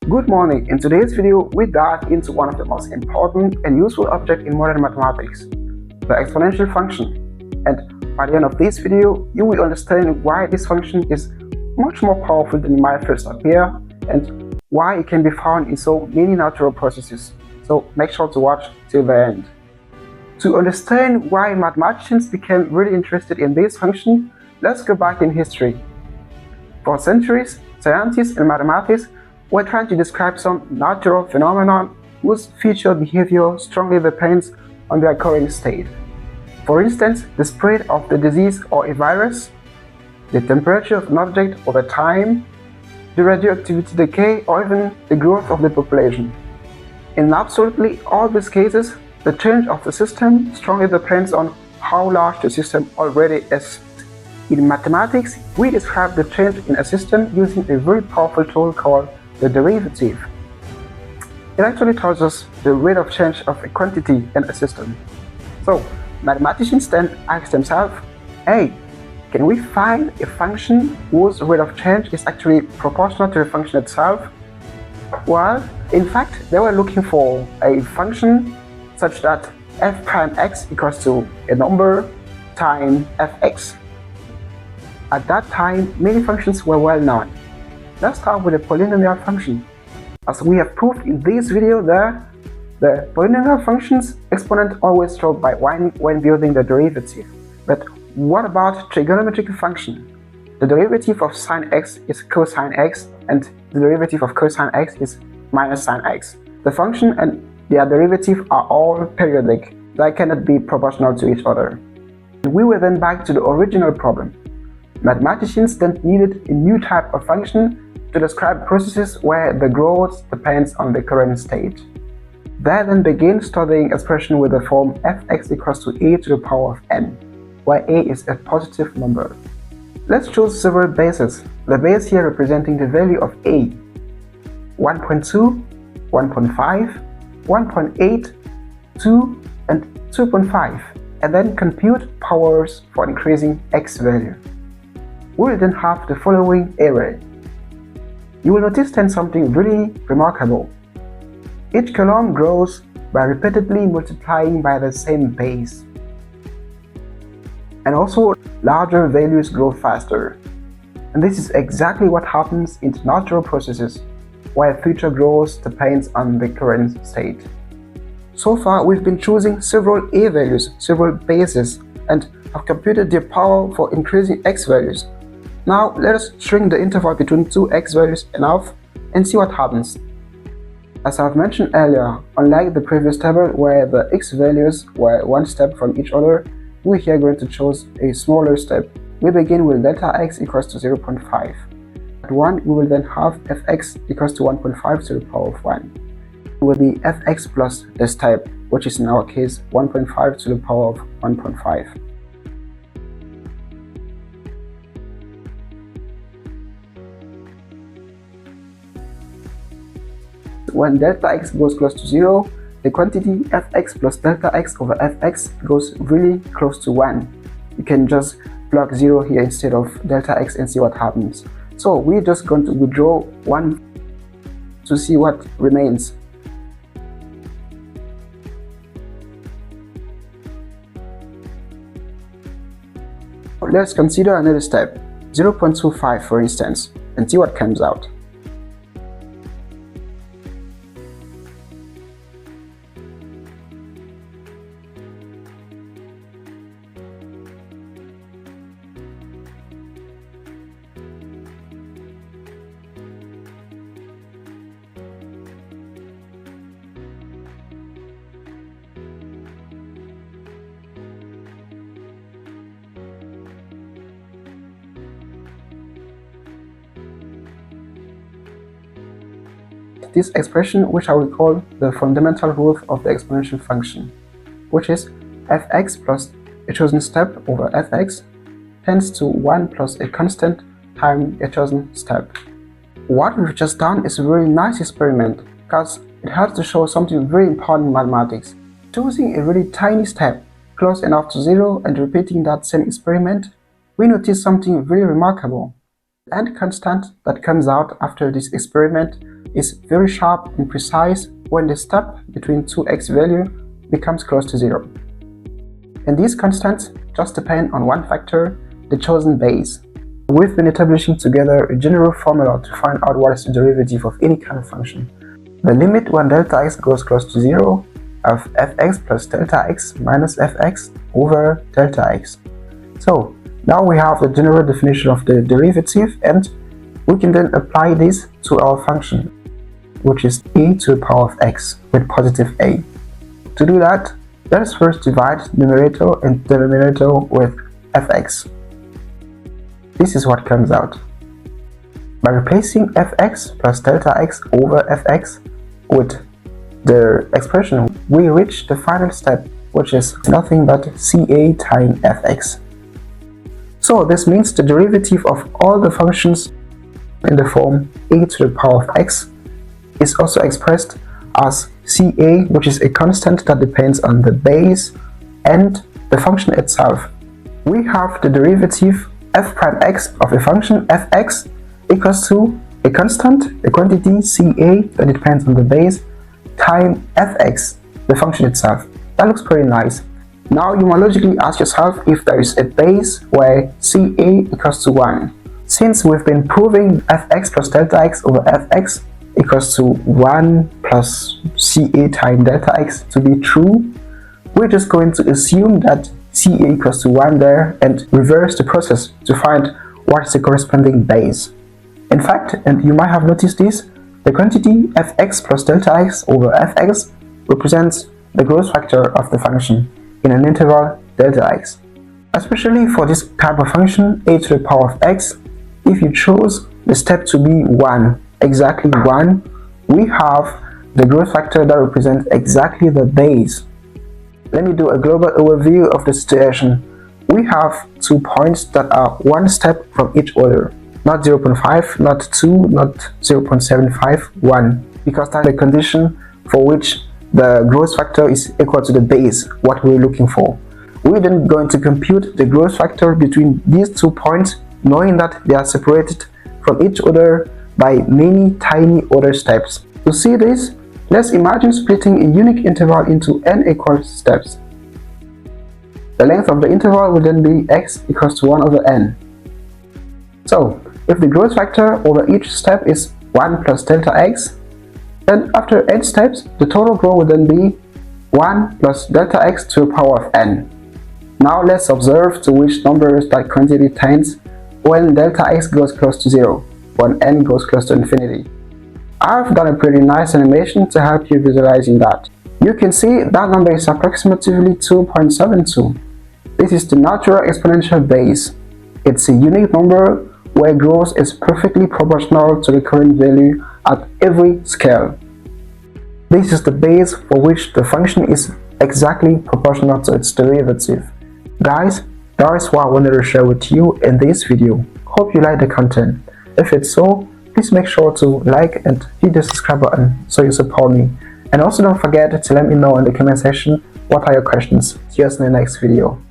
Good morning. In today's video, we dive into one of the most important and useful objects in modern mathematics, the exponential function. And by the end of this video, you will understand why this function is much more powerful than it might first appear and why it can be found in so many natural processes. So make sure to watch till the end. To understand why mathematicians became really interested in this function, let's go back in history. For centuries, scientists and mathematics were trying to describe some natural phenomenon whose future behavior strongly depends on their current state. For instance, the spread of the disease or a virus, the temperature of an object over time, the radioactivity decay, or even the growth of the population. In absolutely all these cases, the change of the system strongly depends on how large the system already is. In mathematics, we describe the change in a system using a very powerful tool called the derivative. It actually tells us the rate of change of a quantity in a system. So, mathematicians then ask themselves, hey, can we find a function whose rate of change is actually proportional to the function itself? Well, in fact, they were looking for a function such that f prime x equals to a number times fx. At that time, many functions were well known. Let's start with a polynomial function. As we have proved in this video, the polynomial function's exponent always drops by 1 when building the derivative. But what about trigonometric function? The derivative of sine x is cosine x, and the derivative of cosine x is minus sine x. The function and their derivative are all periodic. They cannot be proportional to each other. We were then back to the original problem. Mathematicians then needed a new type of function to describe processes where the growth depends on the current state. They then began studying expression with the form fx equals to a to the power of n, where a is a positive number. Let's choose several bases, the base here representing the value of a, 1.2, 1.5, 1.8, 2, and 2.5, and then compute powers for increasing x value. We will then have the following array. You will notice then something really remarkable. Each column grows by repeatedly multiplying by the same base. And also, larger values grow faster. And this is exactly what happens in natural processes, where future growth depends on the current state. So far, we've been choosing several a values, several bases, and have computed their power for increasing x values. Now, let us shrink the interval between two x values enough and see what happens. As I've mentioned earlier, unlike the previous table where the x values were one step from each other, we're here going to choose a smaller step. We begin with delta x equals to 0.5. At 1, we will then have fx equals to 1.5 to the power of 1. It will be fx plus the step, which is in our case 1.5 to the power of 1.5. When delta x goes close to 0, the quantity fx plus delta x over fx goes really close to 1. You can just plug 0 here instead of delta x and see what happens. So we're just going to withdraw 1 to see what remains. Let's consider another step, 0.25 for instance, and see what comes out. This expression, which I will call the fundamental rule of the exponential function, which is fx plus a chosen step over fx tends to 1 plus a constant times a chosen step. What we've just done is a really nice experiment because it helps to show something very important in mathematics. Choosing a really tiny step close enough to 0 and repeating that same experiment, we notice something really remarkable. The end constant that comes out after this experiment is very sharp and precise when the step between two x value becomes close to 0. And these constants just depend on one factor, the chosen base. We've been establishing together a general formula to find out what is the derivative of any kind of function. The limit when delta x goes close to 0 of fx plus delta x minus fx over delta x. So now we have the general definition of the derivative, and we can then apply this to our function, which is e to the power of x with positive a. To do that, let us first divide numerator and denominator with fx. This is what comes out. By replacing fx plus delta x over fx with the expression, we reach the final step, which is nothing but ca times fx. So this means the derivative of all the functions in the form a to the power of x is also expressed as ca, which is a constant that depends on the base and the function itself. We have the derivative f prime x of a function fx equals to a constant, a quantity ca that depends on the base, times fx, the function itself. That looks pretty nice. Now you might logically ask yourself if there is a base where ca equals to 1. Since we've been proving fx plus delta x over fx equals to 1 plus ca times delta x to be true, we're just going to assume that ca equals to 1 there and reverse the process to find what is the corresponding base. In fact, and you might have noticed this, the quantity fx plus delta x over fx represents the growth factor of the function in an interval delta x. Especially for this type of function a to the power of x, if you chose the step to be 1, exactly 1, we have the growth factor that represents exactly the base. Let me do a global overview of the situation. We have 2 points that are one step from each other. Not 0.5, not 2, not 0.75, 1. Because that's the condition for which the growth factor is equal to the base, what we're looking for. We're then going to compute the growth factor between these 2 points, knowing that they are separated from each other by many tiny other steps. To see this, let's imagine splitting a unique interval into n equal steps. The length of the interval will then be x equals to 1 over n. So, if the growth factor over each step is 1 plus delta x, then after n steps, the total growth will then be 1 plus delta x to the power of n. Now let's observe to which numbers that quantity tends when delta x goes close to 0, when n goes close to infinity. I've done a pretty nice animation to help you visualizing that. You can see that number is approximately 2.72. This is the natural exponential base. It's a unique number where growth is perfectly proportional to the current value at every scale. This is the base for which the function is exactly proportional to its derivative. Guys, that is what I wanted to share with you in this video. Hope you like the content. If it's so, please make sure to like and hit the subscribe button so you support me. And also don't forget to let me know in the comment section what are your questions. See you in the next video.